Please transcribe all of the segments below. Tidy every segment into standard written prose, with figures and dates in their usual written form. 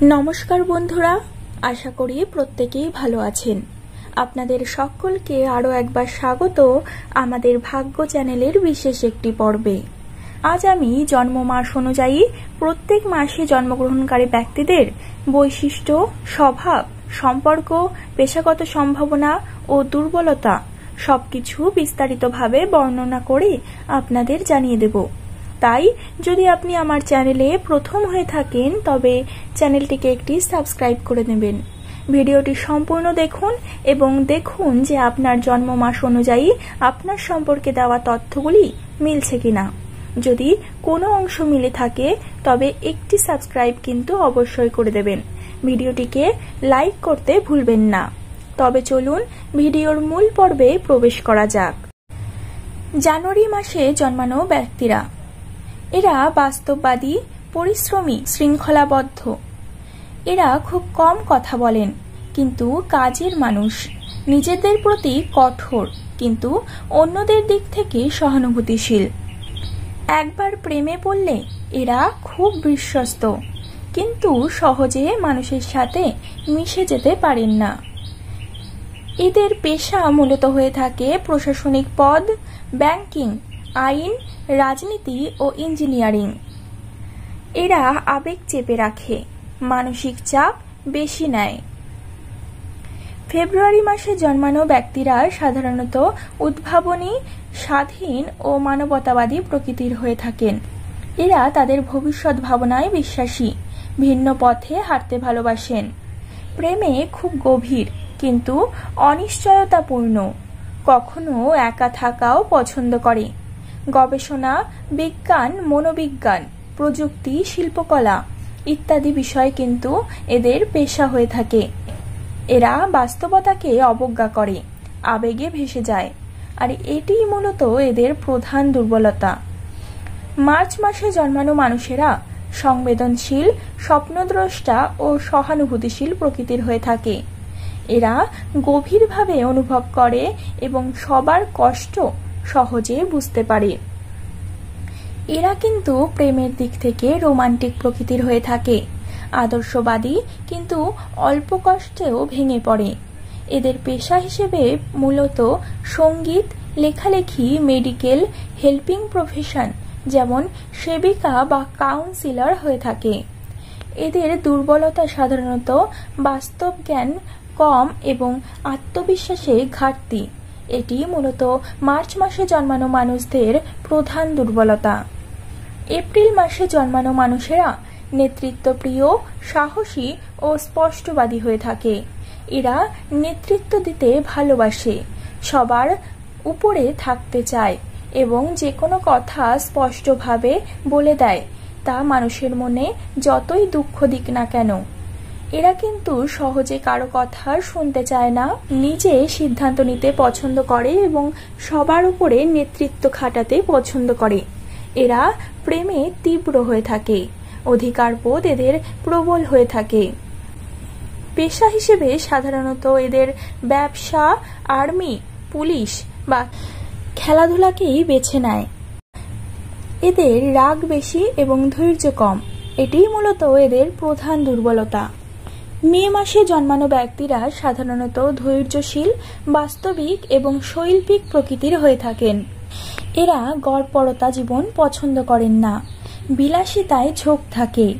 नमस्कार बंधुरा, आशा करी प्रत्येकेई भालो आछेन। आपनादेर सकलके आरो एकबार स्वागत आमादेर भाग्य चैनेलेर विशेष एकटी पर्वे। आज आमी जन्म मास अनुयायी प्रत्येक मासे जन्मग्रहणकारी व्यक्तिदेर वैशिष्ट्य, स्वभाव, सम्पर्क, पेशागत सम्भावना ओ दुर्बलता सबकिछु विस्तारितभावे बर्णना करे आपनादेर जानिये देब। ताई यदि आपनि आमार चैनेले प्रथम हये थाकेन तबे चैनेलटिके एकटी सबस्क्राइब करे नेबेन। भिडियोटी सम्पूर्ण देखुन एबं देखुन जे आपनार जन्म मास अनुयायी आपनार सम्पर्के देওয়া तथ्यगुली मिलছে किना। यदि कोनो अंश मिले थाके तबे एकटी सबस्क्राइब किन्तु अवश्यई करे देबेन। भिडियोटिके लाइक करते भुलबेन ना। तबे चलुन भिडियोर मूल पर्वे प्रवेश करा जाक। জানুয়ারি मासे जन्मानो व्यक्तिरा एरा बास्तववादी, परिश्रमी, शृंखलाबद्ध। एरा खूब कम कथा बोलेन किन्तु काजेर मानुष। निजेदेर प्रति कठोर किन्तु अन्यदेर दिक थेके सहानुभूतिशील। एकबार प्रेमे पड़ले एरा खूब विश्वस्त किन्तु सहजे मानुषेर साथे मिशे जेते पारेन ना। एदेर पेशा मूলত हये थाके प्रशासनिक पद, बैंकिंग, आईन, राजनीति और इंजिनियारिंग। एरा आवेग चेपे राखे, मानसिक चाप बेशी नेय। फेब्रुआरी मासे जन्मानो व्यक्तिरा साधारणत उद्भावनी, स्वाधीन और मानवतावादी प्रकृतिर हये थाकेन। एरा तादेर भविष्यत् भावनाय विश्वासी, भिन्न पथे हाঁটতে भालोबासेन। प्रेमे खूब गभीर किन्तु अनिश्चयतापूर्ण। कखनो एका थाकाओ पछन्द करे। गवेषणा, विज्ञान, मनोविज्ञान, प्रযুক্তি, शिल्पकला इत्यादि विषय किन्तु एदेर पेशा हये थाके। एरा बास्तबताके अवज्ञा करे, आवेगे भेसे जाय और एटिई मूलत एदेर प्रधान दुर्बलता। मार्च मासे जन्मानो मानुषेरा संवेदनशील, स्वप्नद्रष्टा और सहानुभूतिशील प्रकृतिर हये थाके। एरा गभीरभावे अनुभव करे एवं सबार कष्ट सहजे बुझते पारे। एरा किन्तु प्रेमेर दिक थेके रोमांटिक प्रकृतिर हये थाके। आदर्शवादी किन्तु अल्प कष्टेও भेंगे पड़े। एदेर पेशा हिसेबे मूलत संगीत, लेखालेखी, मेडिकेल, हेल्पिंग प्रफेशन जेमन सेविका बा काउन्सिलर हये थाके। एदेर दुर्बलता साधारणत बास्तव ज्ञान कम एवं आत्मविश्वासे घाटति। एटी मूलत मार्च मासे जन्मानो मानुषदेर प्रधान दुर्बलता। एप्रिल मासे जन्मानो मानुषेरा नेतृत्वप्रिय, साहसी और स्पष्टबादी हये थाके। एरा नेतृत्व दिते भालोबाशे, सबार उपरे थाकते चाय एवं जेकोनो कथा स्पष्टभावे बोले देय ता मानुषेर मने जतई दुःख दिक ना केन। एरा किन्तु सहजे कारो कथा शुनते चाय ना, निजे सिद्धान्त निते पछन्द करे एवं सबार उपरे नेतृत्व खाटाते पछन्द करे। एरा प्रेमे तीव्र हये थाके, अधिकारबोध एदेर प्रबल हये थाके। पेशा हिसेबे साधारणत एदेर व्यवसा, आर्मी, पुलिश बा खेलाधुलाकेई बेছে নেয়। एदेर राग बेशी एवं धैर्य कम। एटी मूलत एदेर प्रधान दुर्बलता। मे मासे जन्मानो व्यक्तिरा साधारणत धैर्यशील, वास्तविक एवं शैल्पिक प्रकृतिर हये थाकेन। एरा गड़पड़ता जीवन पछन्द करेन ना, বিলাসিতায় ঝোঁক থাকে।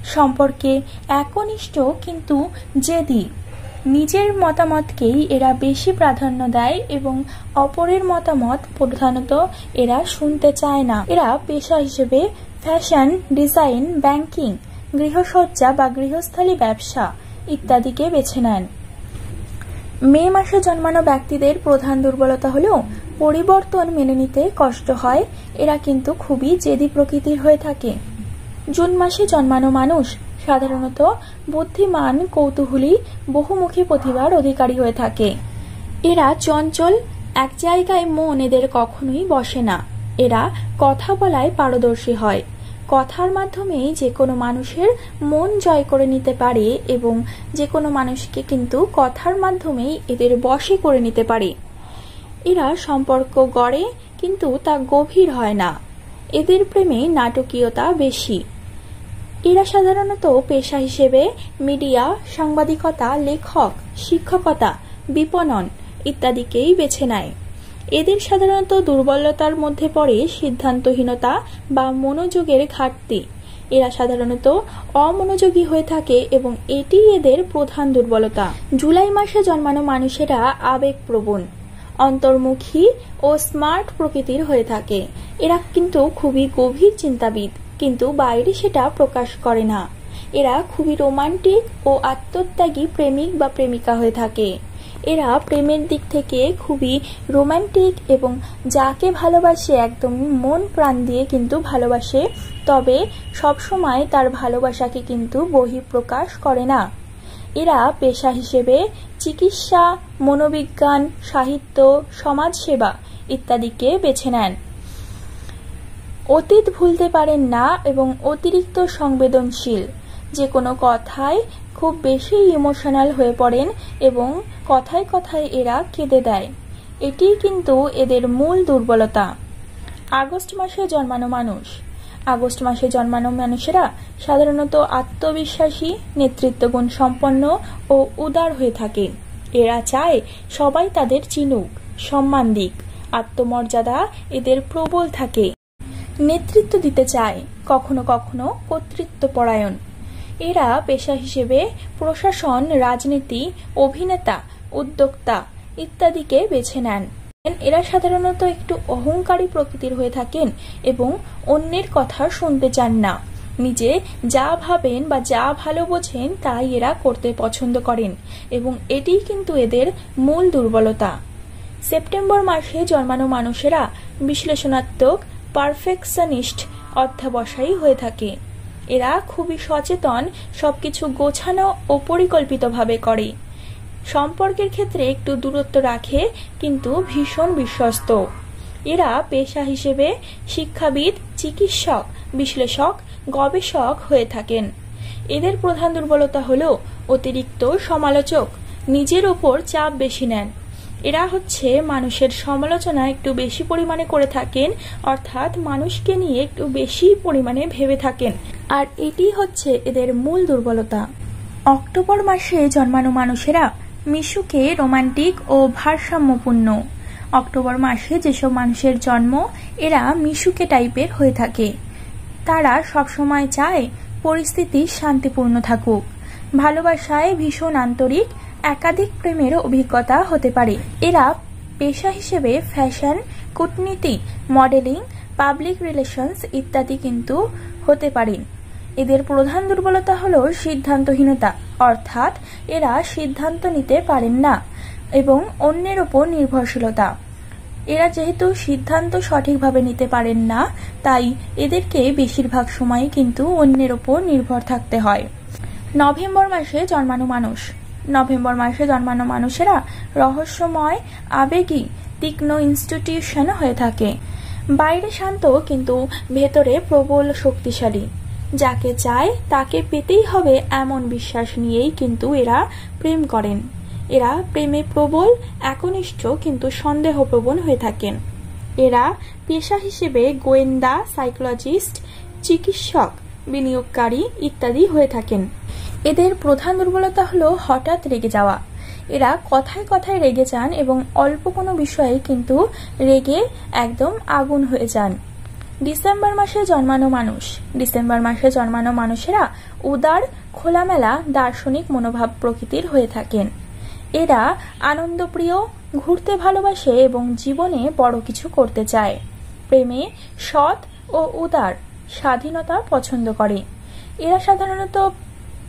সম্পর্কে একনিষ্ঠ কিন্তু জেদি। নিজের মতামতকেই এরা বেশি প্রাধান্য দেয় এবং অপরের মতামত প্রধানত এরা শুনতে চায় না। এরা পেশা হিসেবে ফ্যাশন ডিজাইন, ব্যাংকিং, গৃহসজ্জা বা গৃহস্থালী ব্যবসা ইত্যাদিকে বেছে নেন। মে মাসে জন্মানো ব্যক্তিদের প্রধান দুর্বলতা হলো পরিবর্তন মেনে নিতে কষ্ট হয়। এরা কিন্তু খুবই জেদি প্রকৃতির হয়ে থাকে। জুন মাসে জন্মানো মানুষ সাধারণত বুদ্ধিমান, কৌতূহলী, বহুমুখী প্রতিভার অধিকারী হয়ে থাকে। এরা চঞ্চল, এক জায়গায় মন এদের কখনোই বসে না। এরা কথা বলায় পারদর্শী হয়। কথার মাধ্যমে যে কোনো মানুষের মন জয় করে নিতে পারে এবং যে কোনো মানুষকে কিন্তু কথার মাধ্যমেই এদের বশে করে নিতে পারে। এরা সম্পর্ক গড়ে কিন্তু তা গভীর হয় না। এদের প্রেমে নাটকীয়তা বেশি। এরা সাধারণত পেশা হিসেবে মিডিয়া, সাংবাদিকতা, লেখক, শিক্ষকতা, বিপণন ইত্যাদিকেই বেছে নেয়। এদের সাধারণত দুর্বলতার মধ্যে পড়ে সিদ্ধান্তহীনতা বা মনোযোগের ঘাটতি। এরা সাধারণত অমনোযোগী হয়ে থাকে এবং এটি এদের প্রধান দুর্বলতা। জুলাই মাসে জন্মানো মানুষেরা আবেগপ্রবণ, অন্তর্মুখী ও স্মার্ট প্রকৃতির হয়ে থাকে। এরা কিন্তু খুবই গভীর চিন্তাবিদ, কিন্তু বাইরে সেটা প্রকাশ করে না। এরা খুবই রোমান্টিক ও আত্মত্যাগী প্রেমিক বা প্রেমিকা হয়ে থাকে। এরা প্রেমের দিক থেকে খুবই রোমান্টিক এবং যাকে ভালোবাসে একদম মন প্রাণ দিয়ে কিন্তু ভালোবাসে, তবে সবসময় তার ভালোবাসাকে কিন্তু বহিঃপ্রকাশ করে না। এরা পেশা হিসেবে চিকিৎসা, মনোবিজ্ঞান, সাহিত্য, সমাজসেবা ইত্যাদিকে বেছে নেন। অতীত ভুলতে পারেন না এবং অতিরিক্ত সংবেদনশীল। যে কোনো কথায় খুব বেশি ইমোশনাল হয়ে পড়েন এবং কথায় কথায় এরা কেঁদে দেয়। এটি কিন্তু এদের মূল দুর্বলতা। আগস্ট মাসে জন্মানো মানুষ। আগস্ট মাসে জন্মানো মানুষেরা সাধারণত আত্মবিশ্বাসী, নেতৃত্বগুণ সম্পন্ন ও উদার হয়ে থাকে। এরা চায় সবাই তাদের চিনুক, সম্মান দিক। আত্মমর্যাদা এদের প্রবল থাকে। নেতৃত্ব দিতে চায়, কখনো কখনো কর্তৃত্বপরায়ণ। এরা পেশা হিসেবে প্রশাসন, রাজনীতি, অভিনেতা, উদ্যোক্তা ইত্যাদিকে বেছে নেন। এরা সাধারণত একটু অহংকারী প্রকৃতির হয়ে থাকেন এবং অন্যের কথা শুনতে চান না। নিজে যা ভাবেন বা যা ভালো বোঝেন তাই এরা করতে পছন্দ করেন এবং এটি কিন্তু এদের মূল দুর্বলতা। সেপ্টেম্বর মাসে জন্মানো মানুষেরা বিশ্লেষণাত্মক, পারফেকশনিস্ট অধ্যবসায়ী হয়ে থাকে। এরা খুবই সচেতন, সবকিছু গোছানো ও পরিকল্পিতভাবে করে। সম্পর্কের ক্ষেত্রে একটু দূরত্ব রাখে, কিন্তু ভীষণ বিশ্বস্ত। এরা পেশা হিসেবে শিক্ষাবিদ, চিকিৎসক, বিশ্লেষক, গবেষক হয়ে থাকেন। এদের প্রধান দুর্বলতা হল অতিরিক্ত সমালোচক, নিজের উপর চাপ বেশি নেন। এরা মানুষের সমালোচনা একটু বেশি পরিমাণে করে থাকেন, অর্থাৎ মানুষকে নিয়ে একটু বেশি পরিমাণে ভেবে থাকেন, আর এটি এদের মূল দুর্বলতা। অক্টোবর মাসে জন্মানো মানুষেরা মিশুকে, রোমান্টিক ও ভারসাম্যপূর্ণ। অক্টোবর মাসে যেসব মানুষের জন্ম, এরা মিশুকে টাইপের হয়ে থাকে। তারা সবসময় চায় পরিস্থিতি শান্তিপূর্ণ থাকুক। ভালোবাসায় ভীষণ আন্তরিক, একাধিক প্রেমের অভিজ্ঞতা হতে পারে। এরা পেশা হিসেবে ফ্যাশন, কূটনীতি, মডেলিং, পাবলিক রিলেশনস ইত্যাদি কিন্তু হতে পারেন। এদের প্রধান দুর্বলতা হলো সিদ্ধান্তহীনতা, অর্থাৎ এরা সিদ্ধান্ত নিতে পারেন না এবং অন্যের ওপর নির্ভরশীলতা। এরা যেহেতু সিদ্ধান্ত সঠিকভাবে নিতে পারেন না, তাই এদেরকে বেশিরভাগ সময় কিন্তু অন্যের ওপর নির্ভর থাকতে হয়। নভেম্বর মাসে জন্মানো মানুষ। নভেম্বর মাসে জন্মানো মানুষেরা রহস্যময়, আবেগী, তীক্ষ্ণ ইনস্টিটিউশন হয়ে থাকে। বাইরে শান্ত কিন্তু ভেতরে প্রবল শক্তিশালী। যাকে চায় তাকে পেতেই হবে এমন বিশ্বাস নিয়েই কিন্তু এরা প্রেম করেন। এরা প্রেমে প্রবল, একনিষ্ঠ কিন্তু সন্দেহপ্রবণ হয়ে থাকেন। এরা পেশা হিসেবে গোয়েন্দা, সাইকোলজিস্ট, চিকিৎসক, বিনিয়োগকারী ইত্যাদি হয়ে থাকেন। এদের প্রধান দুর্বলতা হলো হঠাৎ রেগে যাওয়া। এরা কথায় কথায় রেগে যান এবং অল্প কোনো বিষয়ে কিন্তু রেগে একদম আগুন হয়ে যান। ডিসেম্বর মাসে জন্মানো মানুষ। ডিসেম্বর মাসে জন্মানো মানুষেরা উদার, খোলামেলা, দার্শনিক মনোভাব প্রকৃতির হয়ে থাকেন। এরা আনন্দপ্রিয়, ঘুরতে ভালোবাসে এবং জীবনে বড় কিছু করতে চায়। প্রেমে সৎ ও উদার, স্বাধীনতা পছন্দ করে। এরা সাধারণত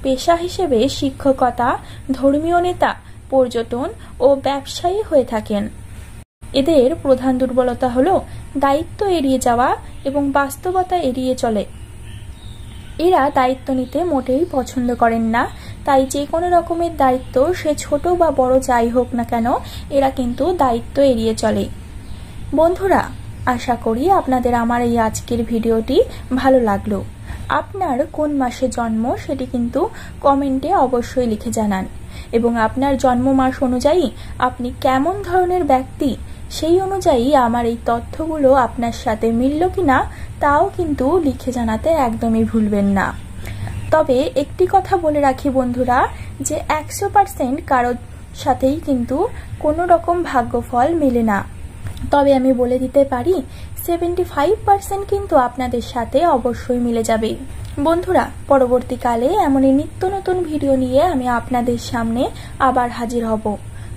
পেশা হিসেবে শিক্ষকতা, ধর্মীয় নেতা, পর্যটন ও ব্যবসায়ী হয়ে থাকেন। এদের প্রধান দুর্বলতা হলো দায়িত্ব এড়িয়ে যাওয়া এবং বাস্তবতা এড়িয়ে চলে। এরা দায়িত্ব নিতে মোটেই পছন্দ করেন না, তাই যে কোনো রকমের দায়িত্ব, সে ছোট বা বড় যাই হোক না কেন, এরা কিন্তু দায়িত্ব এড়িয়ে চলে। বন্ধুরা, আশা করি আপনাদের আমার এই আজকের ভিডিওটি ভালো লাগলো। আপনার কোন মাসে জন্ম সেটি কিন্তু কমেন্টে অবশ্যই লিখে জানান এবং আপনার জন্ম মাস অনুযায়ী আপনি কেমন ধরনের ব্যক্তি, সেই অনুযায়ী আমার এই তথ্যগুলো আপনার সাথে মিলল কিনা তাও কিন্তু লিখে জানাতে একদমই ভুলবেন না। তবে একটি কথা বলে রাখি বন্ধুরা, যে 100% কারোর সাথেই কিন্তু কোনো রকম ভাগ্যফল মেলে না। তবে আমি বলে দিতে পারি 75% কিন্তু আপনাদের সাথে অবশ্যই মিলে যাবে। বন্ধুরা, পরবর্তীকালে এমনই নিত্য নতুন ভিডিও নিয়ে আমি আপনাদের সামনে আবার হাজির হব।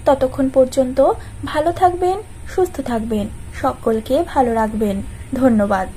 ততক্ষণ পর্যন্ত ভালো থাকবেন, সুস্থ থাকবেন, সকলকে ভালো রাখবেন। ধন্যবাদ।